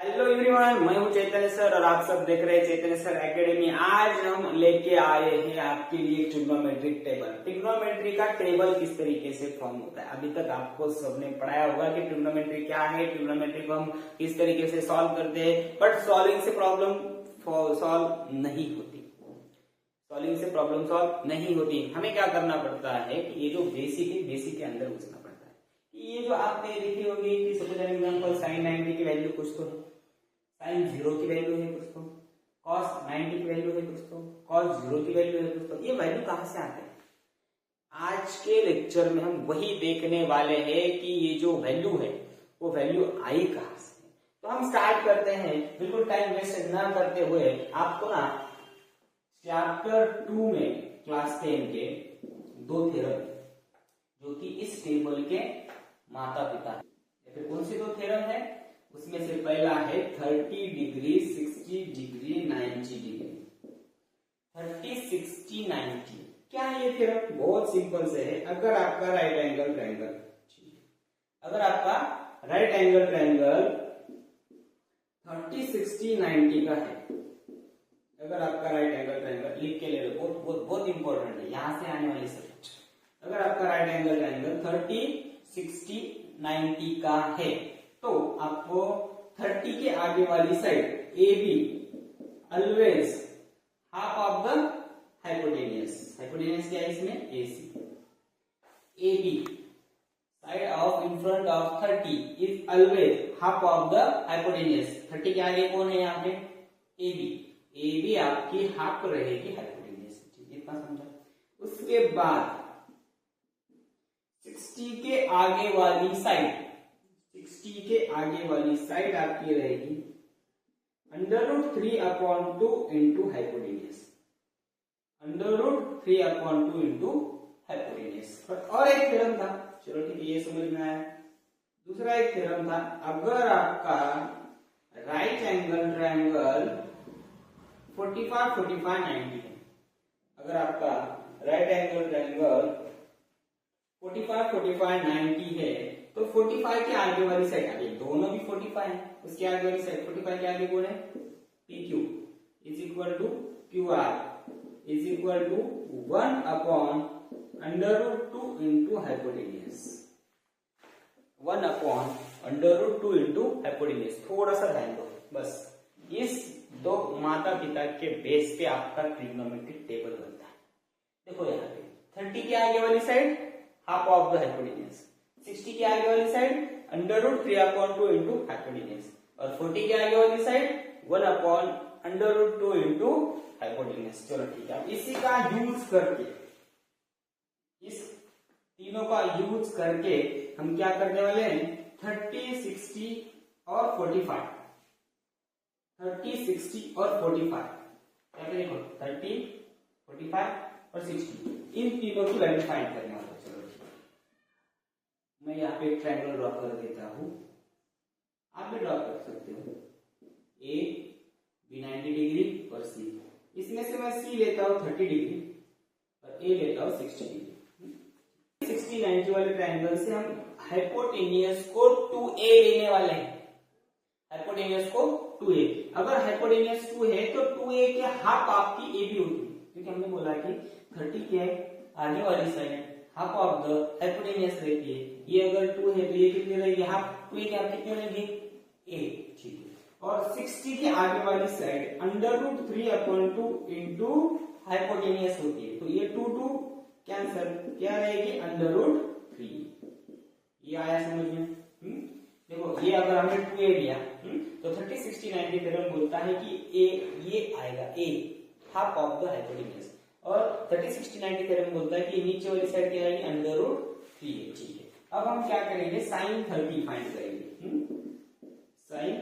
Hello everyone, मैं हूं चैतन्य sir और आप सब देख रहे हैं चैतन्य सर एकेडमी। आज हम लेके आए हैं आपके लिए ट्रिग्नोमेट्रिक टेबल। ट्रिग्नोमेट्री का टेबल किस तरीके से फॉर्म होता है, अभी तक आपको सबने पढ़ाया होगा कि ट्रिग्नोमेट्री क्या है, ट्रिग्नोमेट्री को हम किस तरीके से सॉल्व करते हैं। बट सॉल्विंग से प्रॉब्लम सॉल्व नहीं होती, सॉल्विंग से प्रॉब्लम सॉल्व नहीं होती। हमें क्या करना पड़ता है कि ये जो बेसिक है, बेसिक के अंदर घुसना पड़ता है। ये जो आपने देखी होगी कि सपोज एन एग्जांपल sin 90 की वैल्यू कुछ तो है, sin 0 की वैल्यू है कुछ तो, cos 90 की वैल्यू है कुछ तो, cos 0 की वैल्यू है कुछ तो। ये वैल्यू कहां से आते हैं? आज के लेक्चर में हम वही देखने वाले हैं कि ये जो वैल्यू है वो वैल्यू आई कहां से। तो हम स्टार्ट करते हैं, बिल्कुल टाइम वेस्ट ना करते हुए। आपको ना चैप्टर 2 में क्लास 10 के दो थ्योरम जो कि इस टेबल के माता पिता है, या फिर कौन सी दो थ्योरम है? उसमें से पहला है 30 डिग्री, 60 डिग्री, 90 डिग्री। 30, 60, 90 क्या है ये थ्योरम? बहुत सिंपल से है। अगर आपका राइट एंगल ट्रायंगल, अगर आपका राइट एंगल ट्रायंगल 30, 60, 90 का है, अगर आपका राइट एंगल ट्रायंगल, लिख के ले लो, बहुत बहुत बहुत इंपॉर्टेंट है यहां से आने वाली सब्जेक्ट। अगर आपका राइट एंगल ट्रायंगल 30, 60, 90 का है तो आपको 30 के आगे वाली side A B always half of the hypotenuse. Hypotenuse क्या है इसमें? AC। A B side of in front of 30 is always half of the hypotenuse. 30 के आगे कौन है यहाँ पे? AB। AB आपकी हाफ रहेगी हाइपोटेनियस। ठीक है, इतना समझा। उसके बाद 60 के आगे वाली साइड, 60 के आगे वाली साइड आपकी रहेगी √3/2 इंटू हाइपोटेनियस। √3/2 into hypotenuse. और एक थ्योरम था, चलो ठीक है, ये समझ में आया। दूसरा एक थ्योरम था, अगर आपका राइट एंगल ट्रायंगल 45, 45, 90 है, अगर आपका राइट एंगल ट्रायंगल 45, 45, 90 है तो 45 के आगे वाली साइड, आगे दोनों भी 45 है, उसके आगे वाली साइड 45 के आगे कौन है? PQ is equal to QR is equal to 1/√2 into hypotenuse. 1/√2 into hypotenuse. थोड़ा सा ध्यान दो बस। इस दो माता पिता के बेस पे आपका ट्रिग्नोमेट्रिक टेबल बनता है। देखो यहाँ पे 30 के आगे वाली side half of the hypotenuse, 60 के आगे वाली साइड √3/2 इंटू हाइपोटेनियस, और 40 के आगे वाली साइड 1/√2 इंटू हाइपोटेनियस। चलो ठीक है, इसी का यूज करके, इस तीनों का यूज करके हम क्या करने वाले हैं? 30, 60 और 45, 30, 60 और 45, क्या देखो 30, 45 और 60, इन तीनों की वैल्यू फाइंड करने वाला। चलो ठीक है, मैं यहाँ पे एक ट्रायंगल ड्रॉ कर देता हूँ, आप भी ड्रॉ कर सकते हो। A B 90 डिग्री और C, इसमें से मैं C लेता हूँ 30 डिग्री और A लेता हूँ 60 डिग्री। 60, 90 वाले ट्रायंगल से हम हाइपोटेनियस को 2A लेने वाले हैं। हाइपोटेनियस को 2A, अगर हाइपोटेनियस 2 है तो 2A के हाफ आपकी AB होगी, क्योंकि हमने बोला कि 30 के आगे वाली side half of the hypotenuse रहती है। ये अगर 2 है तो ये कितनी रहेगी? हाफ। 2A के हाफ कितनी रहेगी? A। ठीक है, और 60 के आगे वाली साइड √3/2 इंटू हाइपोटेनियस होती है, तो ये 2 कैंसल, क्या रहेगी? √3। ये आया समझ में? देखो ये अगर हमने 2A लिया तो 30, 60, 90 थ्योरम बोलता है कि A ये आएगा, A half of the hypotenuse, और 30, 60, 90 थ्योरम बोलता है कि नीचे वाली साइड क्या आएगी? √3। ठीक है, अब हम क्या करेंगे? sin 30 फाइंड करेंगे। sin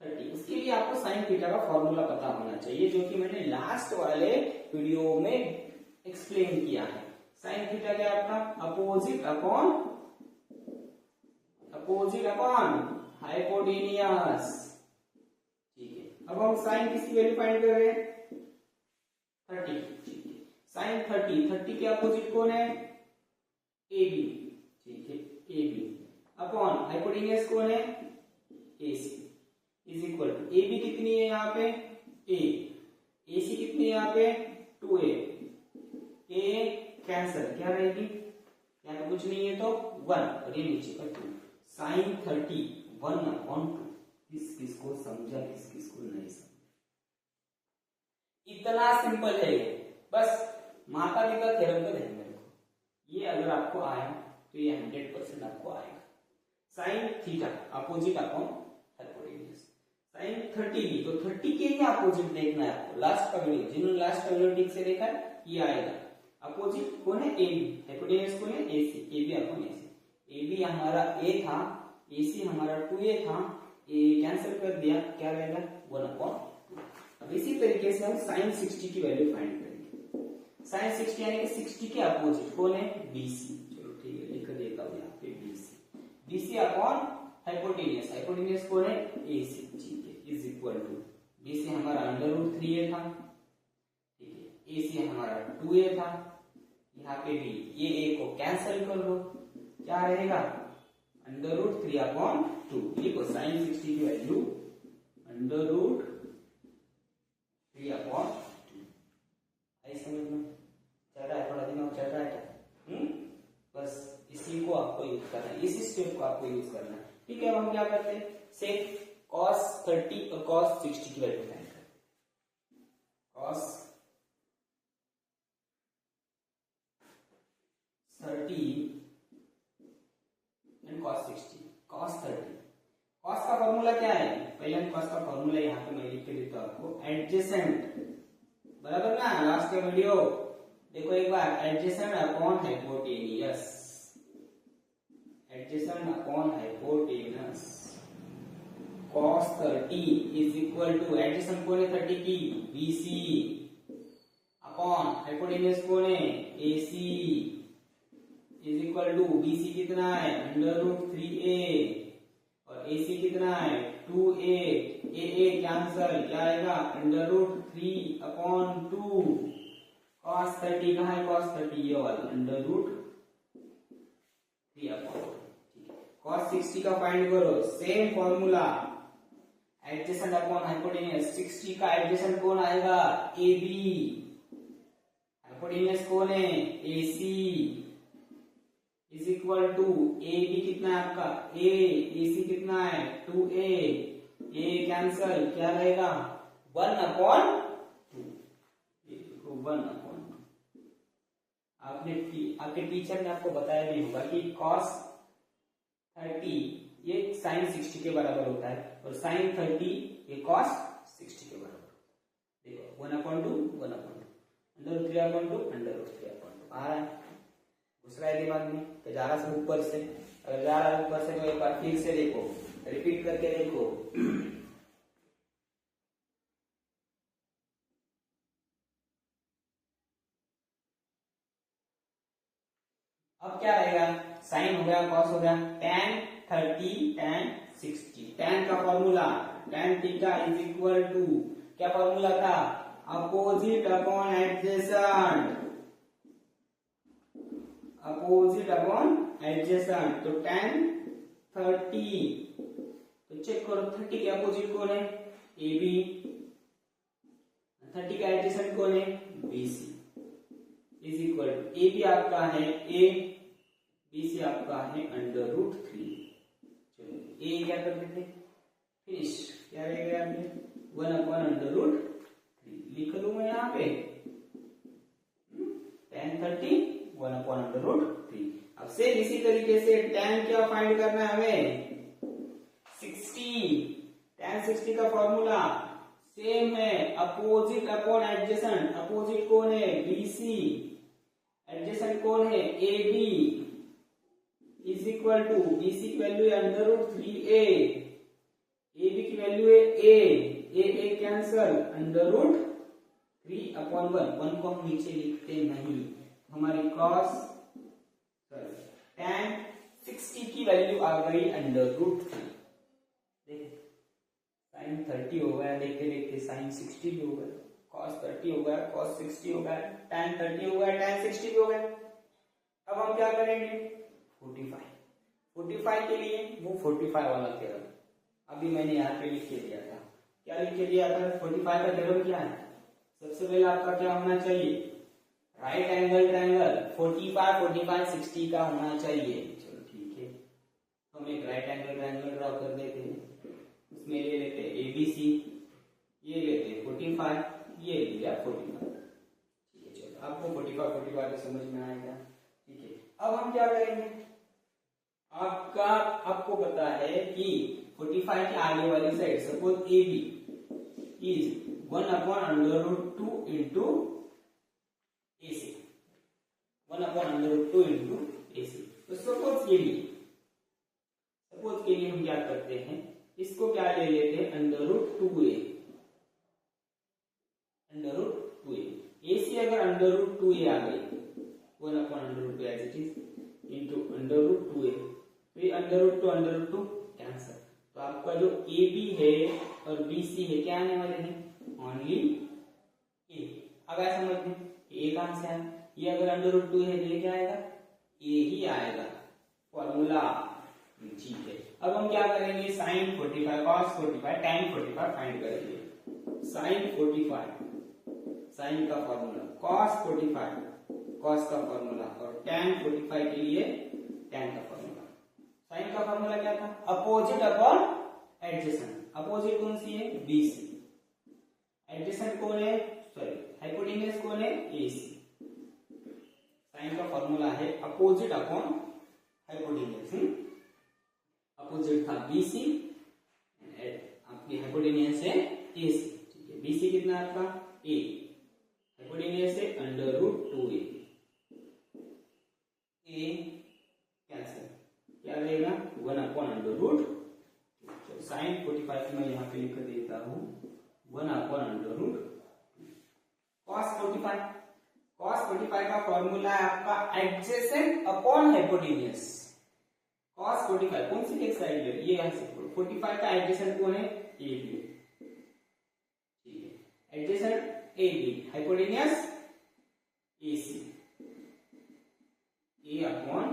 30, उसके लिए आपको sin थीटा का फॉर्मूला पता होना चाहिए, जो कि मैंने लास्ट वाले वीडियो में एक्सप्लेन किया है। sin थीटा क्या है आपका? Opposite upon hypotenuse. ठीक है, अब हम sin किसकी वैल्यू फाइंड कर रहे हैं? 30। ठीक है, sin 30 के अपोजिट कौन है? AB। ठीक है, AB अपॉन हाइपोटेनियस कौन है? AC। Is equal to A B कितनी है यहाँ पे ए सी कितनी है यहाँ पे 2a ए कैंसल क्या रहेगी यहाँ पे कुछ नहीं है तो 1 और ये नीचे का 2 साइन 30 1/2 किस किसको समझा किस किसको नहीं समझा इतना सिंपल है ये बस माता पिता थ्योरम का ध्यान रखो ये अगर आपको आया तो ये 100% आपको आएगा sine theta opposite upon hypotenuse sine 30 भी तो 30 के ही अपोजिट देखना है आपको लास्ट का वीडियो जिन्होंने लास्ट का वीडियो ठीक से देखा ये आएगा अपोजिट कौन है ए बी हाइपोटेन्यूज कौन है A C A B upon A C A B हमारा ए था ए सी हमारा 2a था ए कैंसिल कर दिया क्या रहेगा 1/2 अब इसी तरीके से हम साइन 60 की वैल्यू फाइंड करेंगे साइन 60 यानी कि 60 के अपोजिट कौन है BC चलो ठीक है लिख देता हूं यहाँ पे BC अपॉन हाइपोटेन्यूज हाइपोटेन्यूज कौन है AC ठीक है इज इक्वल टू BC हमारा √3a था ठीक है AC हमारा 2a था यहाँ पे भी ये a को कैंसिल कर दो क्या रहेगा √3 अपॉन 2 लिखो साइन 60 की वैल्यू √3 अपॉन 2 आई समझ में चल रहा है थोड़ा दिमाग चल रहा है क्या बस इसी को आपको यूज करना है इसी स्टेप को आपको यूज करना है ठीक है अब हम क्या करते हैं सेक cos 30 और cos 60 की वैल्यू फाइंड करते हैं cos 30 and cos 60 cos 30 cos का फॉर्मूला क्या है पहले हम cos का फॉर्मूला यहाँ पे मैं लिख के देता हूँ आपको एडजेसेंट बराबर ना लास्ट का वीडियो देखो एक बार adjacent upon hypotenuse adjacent upon hypotenuse cos 30 is equal to adjacent कौन है 30 की BC अपॉन हाइपोटेन्यूज कौन है AC is equal to BC कितना है √3a और AC कितना है 2a a कैंसल क्या आएगा √3 अपॉन 2 cos 30 कहाँ है cos 30 ये वाला √3 अपॉन cos 60 का फाइंड करो same formula adjacent upon hypotenuse 60 का एडजेसेंट कौन आएगा AB हाइपोटेन्यूज कौन है AC is equal to A B कितना है आपका AC कितना है 2a a कैंसल क्या रहेगा 1/2 1/2 आपके टीचर ने आपको बताया भी होगा कि cos 30 ये sin 60 के बराबर होता है और sin 30 ये cos 60 के बराबर देखो 1/2 √3/2 √3/2 आ रहा है घुस रहा है दिमाग में तो जा रहा है ऊपर से अगर जा रहा है ऊपर से तो एक बार फिर से देखो रिपीट करके देखो अब क्या रहेगा साइन हो गया cos हो गया tan 30 tan 60 tan का formula tan theta is equal to क्या फॉर्मूला था opposite upon adjacent opposite upon adjacent तो tan 30 तो चेक करो 30 के अपोजिट कौन है AB 30 का एडजेसेंट कौन है BC is equal to AB आपका है A BC आपका है √3 चलो A क्या कर देते फिनिश क्या रहेगा यहाँ पे 1/√3 लिख लूं मैं यहाँ पे tan 30 1/√3 अब से इसी तरीके से tan क्या फाइंड करना है हमें 60 tan 60 का फॉर्मूला सेम है अपोजिट अपॉन एडजेसेंट अपोजिट कौन है BC एडजेसेंट कौन है AB is equal to BC की वैल्यू है √3a AB की वैल्यू है a कैंसल √3/1 1 को हम नीचे लिखते नहीं हमारी cos tan 60 की वैल्यू आ गई √3 देखिए sin 30 हो गया देखते देखते sin 60 भी हो गया cos 30 हो गया cos 60 हो गया tan 30 हो गया tan 60 भी हो गया अब हम क्या करेंगे 45 के लिए वो 45 वाला थ्योरम अभी मैंने यहाँ पे लिख के दिया था, क्या लिख के दिया था? 45 का टेबल क्या है? सबसे पहले आपका क्या होना चाहिए? राइट एंगल ट्रायंगल 45 45 60 का होना चाहिए। चलो ठीक है, हम एक राइट एंगल ट्रायंगल ड्रॉ कर देते हैं। उसमें ले लेते हैं ABC, ये लेते हैं 45, ये लिया 45। ठीक है, चलो आपको 45 45 तो समझ में आएगा। ठीक है, अब हम क्या करेंगे? आपको पता है कि 45 के आगे वाली side suppose AB is 1/√2 into AC, 1/√2 into AC। तो सपोज के लिए हम क्या करते हैं, इसको क्या ले लेते हैं? √2a, √2a। AC अगर √2a आ गई, 1/√2 as it is into √2a, तो ये √2 कैंसल। तो आपका जो AB है और BC है क्या आने वाले हैं? Only A। अब ऐसा समझ में A कहां से आया? ये अगर √2 है तो ये क्या आएगा? A ही आएगा, फॉर्मूला। ठीक है, अब हम क्या करेंगे? sin 45 cos 45 tan 45 फाइंड करेंगे। sin 45 sin का फॉर्मूला, cos 45 cos का फॉर्मूला, और tan 45 के लिए tan का फॉर्मूला। sin का फॉर्मूला क्या था? Opposite upon adjacent. अपोजिट कौन सी है? BC। एडजेसेंट कौन है? सॉरी, हाइपोटेन्यूज कौन है? AC। sin का फॉर्मूला है अपोजिट अपॉन हाइपोटेन्यूज। अपोजिट था BC, आपकी हाइपोटेन्यूज है AC। ठीक है, BC कितना आपका? A, हाइपोटेन्यूज है √2a। A कैंसिल, क्या रहेगा? 1/√2। sin 45 मैं यहाँ पे लिख देता हूँ 1/√2। cos 45 का फॉर्मूला है आपका एडजेसेंट अपॉन हाइपोटेन्यूज। cos 45 कौन सी एक साइड है? ये यहाँ से 45 का एडजेसेंट कौन है? AB। ठीक है, adjacent AB, hypotenuse AC, A upon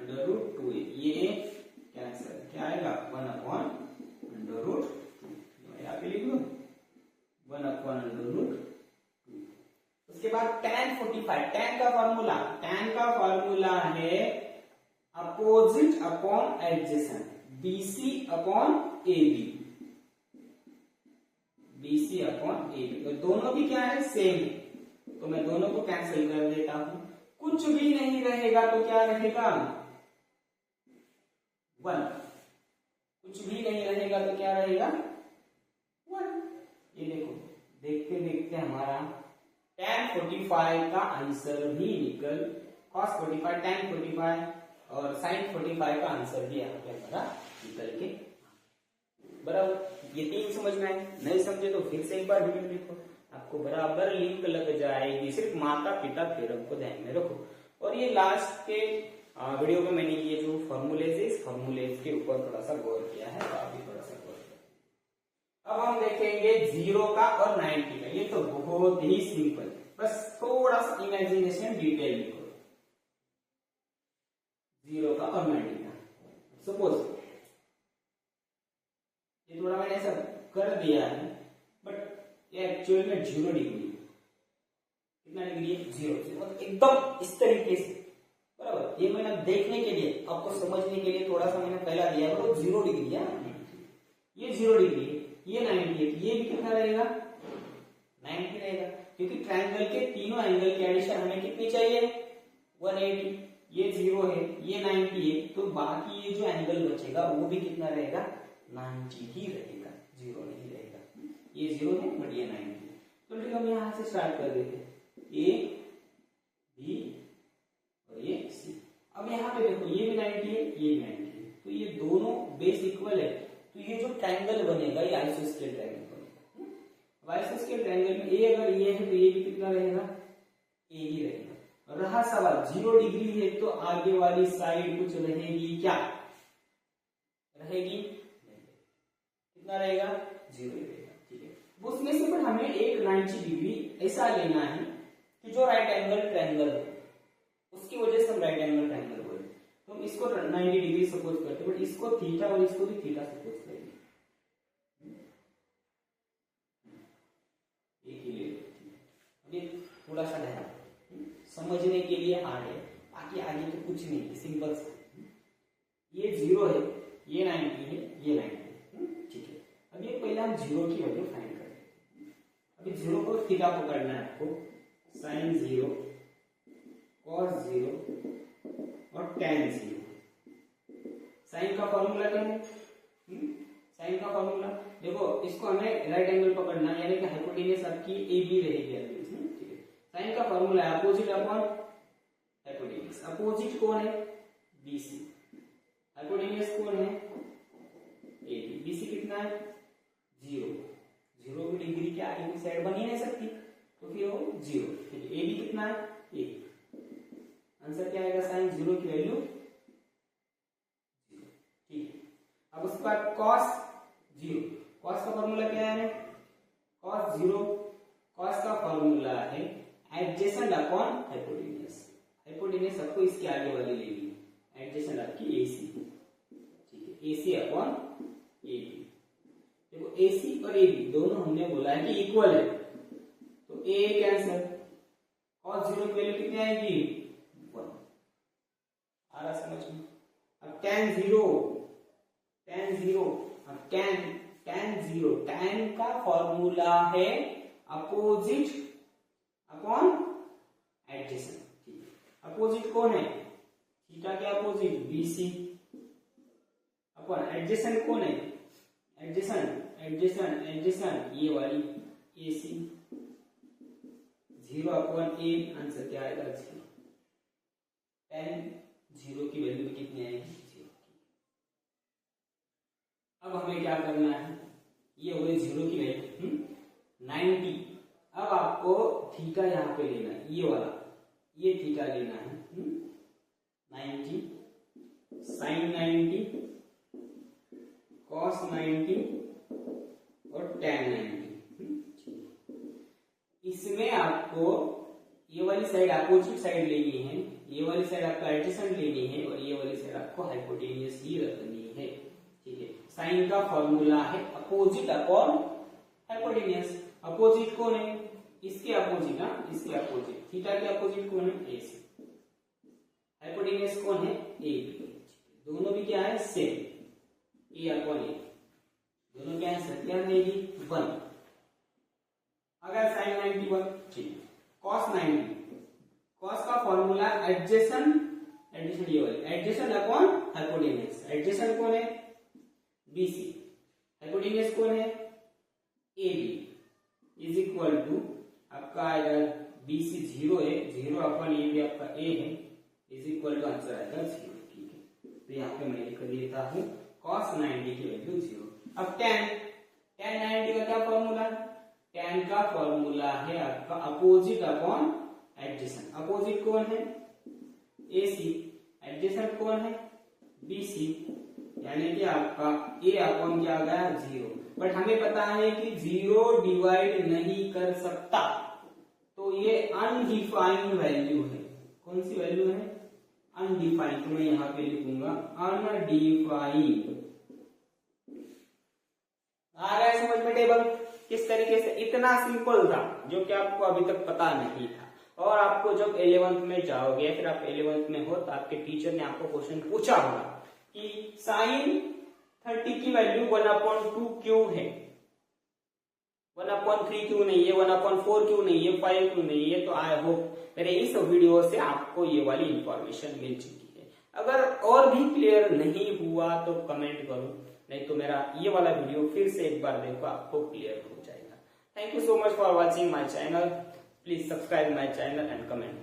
√2a। ये कैंसिल, क्या आएगा? 1/√2। यहाँ पे लिख लो 1/√2। उसके बाद tan 45, tan का फॉर्मूला है opposite upon adjacent, BC upon AB। BC upon AB, तो दोनों भी क्या है? सेम है, तो मैं दोनों को कैंसिल कर देता हूं। कुछ भी नहीं रहेगा तो क्या रहेगा? 1। कुछ भी नहीं रहेगा तो क्या रहेगा? 1। ये देखो, देखते देखते हमारा tan 45 का आंसर भी निकल, cos 45 tan 45 और sin 45 का आंसर भी यहाँ पे हमारा निकल के बराबर। ये 3 समझ में आए? नहीं समझे तो फिर से एक बार वीडियो देखो, आपको बराबर लिंक लग जाएगी। सिर्फ माता पिता थ्योरम को ध्यान में रखो। और ये लास्ट के वीडियो में मैंने ये जो फॉर्मूलेज है, इस फॉर्मूलेज के ऊपर थोड़ा सा गौर किया है, तो आप भी थोड़ा सा गौर करें। अब हम देखेंगे 0 का और 90 का। ये तो बहुत ही सिंपल, बस थोड़ा सा इमेजिनेशन डिटेल लिखो। 0 का और 90 का, सपोज ये थोड़ा मैंने ऐसा कर दिया है, बट ये एक्चुअल में 0 डिग्री। कितना डिग्री है? 0। एकदम इस तरीके से, बराबर। ये मैंने देखने के लिए, आपको समझने के लिए थोड़ा सा मैंने पहला दिया है, वो 0 डिग्री है। ये 0 डिग्री है, ये 90 है, ये भी कितना रहेगा? 90 रहेगा, क्योंकि ट्रायंगल के तीनों एंगल की एडिशन हमें कितनी चाहिए? 180। ये 0 है, ये 90 है, तो बाकी ये जो एंगल बचेगा वो भी कितना रहेगा? 90 ही रहेगा, 0 नहीं रहेगा। ये 0 है बट ये 90 है। तो ठीक, हम यहाँ से स्टार्ट कर देते हैं, A, B और ये C। अब यहाँ पे देखो, ये भी 90 है, ये भी 90 है, तो ये दोनों बेस इक्वल है, तो ये जो ट्रायंगल बनेगा ये आइसोस्केल ट्रायंगल बनेगा। आइसोस्केल ट्रायंगल में A अगर ये है तो ये भी कितना रहेगा? A ही रहेगा। रहा सवाल 0 डिग्री है तो आगे वाली साइड कुछ रहेगी क्या? रहेगी? कितना रहेगा? 0 रहेगा। ठीक है, उसमें से पर हमें एक 90 डिग्री ऐसा लेना है कि जो राइट एंगल ट्रायंगल है, उसकी वजह से हम राइट एंगल ट्रायंगल बोले। तो इसको 90 डिग्री सपोज करते हैं, बट इसको थीटा और इसको भी थीटा सपोज करेंगे, एक ही ले लेते हैं। थोड़ा सा ध्यान समझने के लिए हार्ड है, बाकी आगे तो कुछ नहीं है, सिंपल सा। ये 0 है, ये 90 है, ये 90 है, ठीक है। अब ये पहले हम 0 की वैल्यू फाइंड करें। अभी 0 को थीटा को करना है आपको, साइन 0 कॉस 0 और tan 0। साइन का फॉर्मूला क्या है? साइन का फॉर्मूला देखो, इसको हमें राइट एंगल पकड़ना है, यानी कि हाइपोटेन्यूज आपकी ए बी रहेगी अभी इसमें, ठीक है। साइन का फॉर्मूला है अपोजिट अपॉन हाइपोटेन्यूज। अपोजिट कौन है? बीसी। हाइपोटेन्यूज कौन है? A B. बीसी कितना है? 0। 0 की डिग्री के आगे की साइड बन ही नहीं सकती, तो फिर वो 0, ठीक है। ए बी कितना है? 1। आंसर क्या आएगा? साइन 0 की वैल्यू 0, ठीक है। अब उसके बाद कॉस 0। कॉस का फॉर्मूला क्या है? कॉस 0, कॉस का फॉर्मूला है एडजेसेंट अपॉन हाइपोटेन्यूज। हाइपोटेन्यूज आपको इसके आगे वाली लेनी है, एडजेसेंट आपकी एसी, ठीक है। AC upon AB. देखो एसी और एबी दोनों हमने बोला है कि इक्वल है, तो ए कैंसिल। कॉस 0 की वैल्यू कितनी आएगी? 1। आ रहा समझ में? अब tan 0, अब tan 0, tan का फॉर्मूला है अपोजिट अपॉन एडजेसेंट, ठीक है। अपोजिट कौन है? थीटा के अपोजिट बीसी, अपॉन एडजेसेंट कौन है? एडजेसेंट ये वाली एसी। 0 अपॉन ए, आंसर क्या आएगा? 0। tan 0 की वैल्यू कितनी आएगी? 0। अब हमें क्या करना है? ये हो गई 0 की वैल्यू 90। अब आपको थीटा यहाँ पे लेना है, ये वाला, ये थीटा लेना है 90, साइन 90, कॉस 90 और tan 90। इसमें आपको ये वाली साइड अपोजिट साइड लेनी है, ये वाली साइड आपको एडजेसेंट लेनी है, और ये वाली साइड आपको हाइपोटेन्यूज ही रखनी है, ठीक है। साइन का फॉर्मूला है अपोजिट अपॉन हाइपोटेन्यूज। अपोजिट कौन है? इसके अपोजिट, इसके अपोजिट। थीटा के अपोजिट कौन है? एसी। हाइपोटेन्यूज कौन है? A B. दोनों भी क्या है? Same, A upon A. दोनों क्या है? क्या रहेगी? 1। अगर साइन 91, ठीक। कॉस 90, कॉस का फॉर्मूला एडजेसेंट ये वाली, एडजेसेंट अपॉन हाइपोटेन्यूज। एडजेसेंट कौन है? बीसी। हाइपोटेन्यूज कौन है? A B. Is equal to आपका आएगा बीसी 0 है, 0 अपॉन ए बी आपका ए है, इज इक्वल टू आंसर आएगा 0, ठीक है। तो यहाँ पे मैं लिख देता हूँ cos 90 की वैल्यू 0। अब tan 90 का क्या फॉर्मूला? tan का फॉर्मूला है आपका अपोजिट अपॉन एडजेसेंट। अपोजिट कौन है? AC। एडजेसेंट कौन है? BC। यानी कि आपका A अपॉन क्या आ गया? 0। बट हमें पता है कि 0 डिवाइड नहीं कर सकता, तो ये अनडिफाइंड वैल्यू है। कौन सी वैल्यू है? अनडिफाइंड। तो मैं यहाँ पे लिखूंगा अनडिफाइंड। आ रहा है समझ में टेबल? किस तरीके से? इतना सिंपल था जो कि आपको अभी तक पता नहीं था, और आपको जब 11th में जाओगे, फिर आप 11th में हो, तो आपके टीचर ने आपको क्वेश्चन पूछा होगा कि साइन 30 की वैल्यू 1/2 क्यों है, 1/3 क्यों नहीं है, 1/4 क्यों नहीं है, 5 क्यों नहीं है। तो आई होप मेरे इस वीडियो से आपको ये वाली इंफॉर्मेशन मिल चुकी है। अगर और भी क्लियर नहीं हुआ तो कमेंट करो, नहीं तो मेरा ये वाला वीडियो फिर से एक बार देखो, आपको क्लियर हो जाएगा। Thank you so much for watching my channel. Please subscribe my channel and comment.